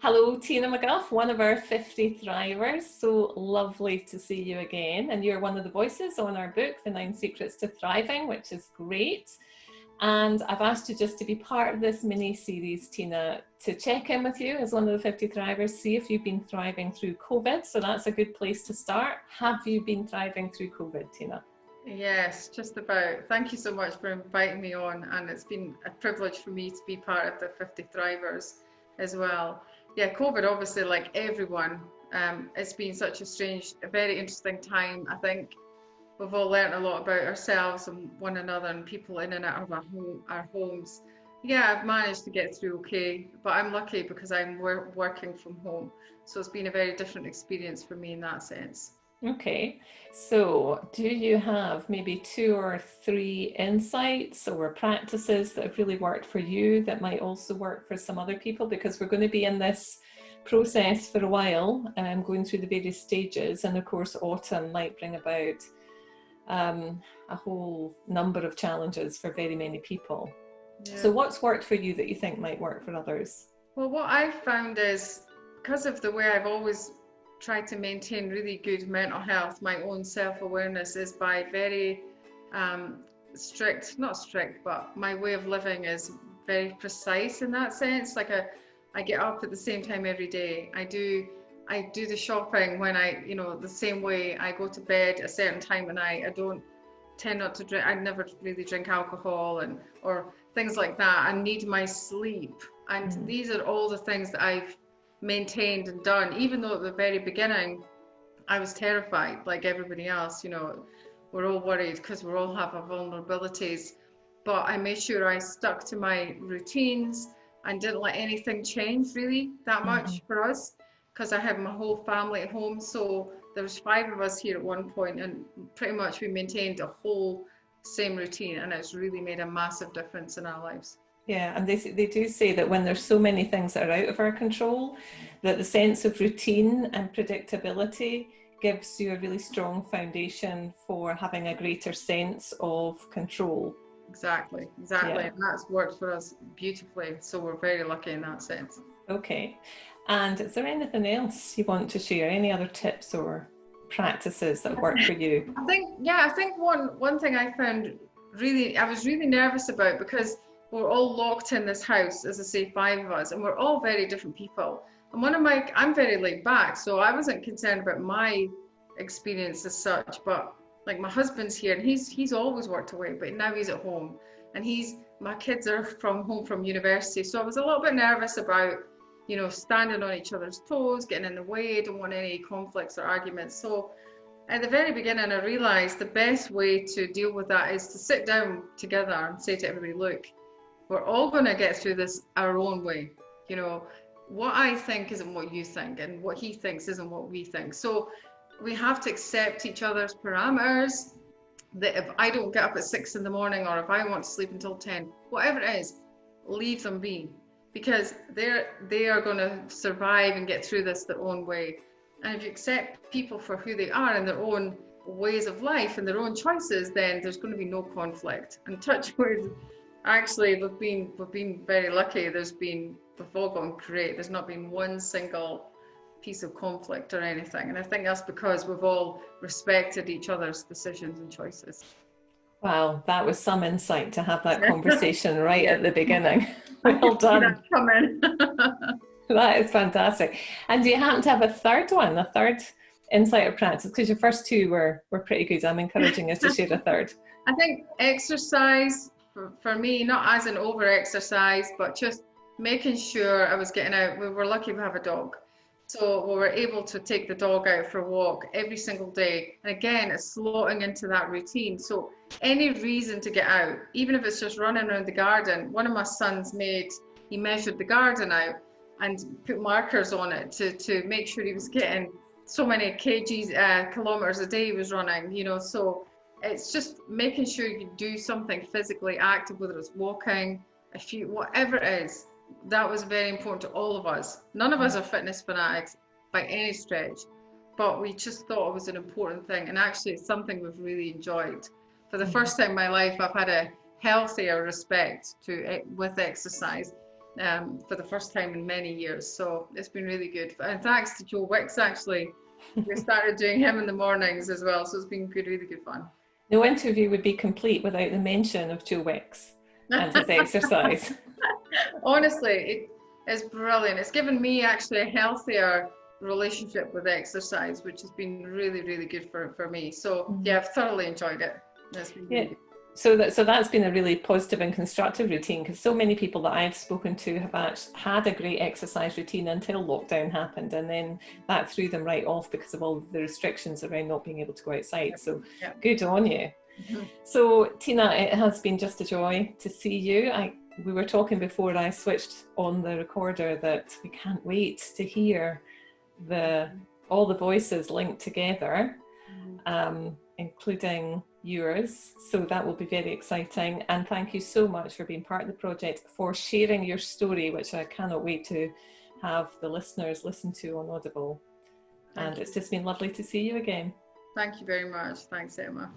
Hello, Tina McGuff, one of our 50 Thrivers. So lovely to see you again. And you're one of the voices on our book, The 9 Secrets to Thriving, which is great. And I've asked you just to be part of this mini series, Tina, to check in with you as one of the 50 Thrivers, see if you've been thriving through COVID. So that's a good place to start. Have you been thriving through COVID, Tina? Yes, just about. Thank you so much for inviting me on, and it's been a privilege for me to be part of the 50 Thrivers as well. Yeah, COVID, obviously, like everyone, it's been such a strange, a very interesting time. I think we've all learned a lot about ourselves and one another and people in and out of our homes. Yeah, I've managed to get through okay, but I'm lucky because I'm working from home. So it's been a very different experience for me in that sense. Okay, so do you have maybe 2 or 3 insights or practices that have really worked for you that might also work for some other people? Because we're going to be in this process for a while, going through the various stages, and of course autumn might bring about a whole number of challenges for very many people. Yeah. So what's worked for you that you think might work for others? Well, what I've found is because of the way I've always tried to maintain really good mental health, my own self-awareness is by very not strict, but my way of living is very precise in that sense. Like I get up at the same time every day. I do the shopping when the same way. I go to bed a certain time at night. I don't tend not to drink. I never really drink alcohol or things like that. I need my sleep. And these are all the things that I've maintained and done, even though at the very beginning I was terrified like everybody else. We're all worried because we all have our vulnerabilities, but I made sure I stuck to my routines and didn't let anything change really that much for us, because I had my whole family at home. So there was 5 of us here at one point, and pretty much we maintained a whole same routine, and it's really made a massive difference in our lives. Yeah, and they do say that when there's so many things that are out of our control, that the sense of routine and predictability gives you a really strong foundation for having a greater sense of control. Exactly. Yeah. And that's worked for us beautifully. So we're very lucky in that sense. Okay. And is there anything else you want to share? Any other tips or practices that work for you? I think one thing I found I was really nervous about, because we're all locked in this house, as I say, 5 of us, and we're all very different people. And I'm very laid back, so I wasn't concerned about my experience as such, but like my husband's here and he's always worked away, but now he's at home, and my kids are home from university. So I was a little bit nervous about, standing on each other's toes, getting in the way. Don't want any conflicts or arguments. So at the very beginning, I realized the best way to deal with that is to sit down together and say to everybody, look, we're all going to get through this our own way. What I think isn't what you think, and what he thinks isn't what we think. So we have to accept each other's parameters, that if I don't get up at 6 in the morning, or if I want to sleep until 10, whatever it is, leave them be, because they are going to survive and get through this their own way. And if you accept people for who they are and their own ways of life and their own choices, then there's going to be no conflict. And touch wood, actually, we've been very lucky. We've all gone great. There's not been one single piece of conflict or anything. And I think that's because we've all respected each other's decisions and choices. Wow, that was some insight to have that conversation right at the beginning. Well done. That is fantastic. And do you happen to have a third insight or practice? Because your first 2 were pretty good. I'm encouraging us to share a third. I think exercise, for me, not as an over-exercise, but just making sure I was getting out. We were lucky to have a dog. So we were able to take the dog out for a walk every single day. And again, it's slotting into that routine. So any reason to get out, even if it's just running around the garden. One of my sons he measured the garden out and put markers on it to make sure he was getting so many kilometers a day he was running, so it's just making sure you do something physically active, whether it's walking, whatever it is. That was very important to all of us. None of us are fitness fanatics by any stretch, but we just thought it was an important thing, and actually it's something we've really enjoyed. For the first time in my life, I've had a healthier respect with exercise. for the first time in many years. So it's been really good. And thanks to Joe Wicks, actually. We started doing him in the mornings as well. So it's been good, really good fun. No interview would be complete without the mention of Joe Wicks and his exercise. Honestly, it is brilliant. It's given me actually a healthier relationship with exercise, which has been really, really good for me. So yeah, I've thoroughly enjoyed it. It's been really good. So that's been a really positive and constructive routine, because so many people that I've spoken to have actually had a great exercise routine until lockdown happened, and then that threw them right off because of all the restrictions around not being able to go outside. So good on you. So Tina, it has been just a joy to see you. We were talking before I switched on the recorder that we can't wait to hear all the voices linked together, including yours. So that will be very exciting. And thank you so much for being part of the project, for sharing your story, which I cannot wait to have the listeners listen to on Audible. And it's just been lovely to see you again. Thank you very much. Thanks, Emma.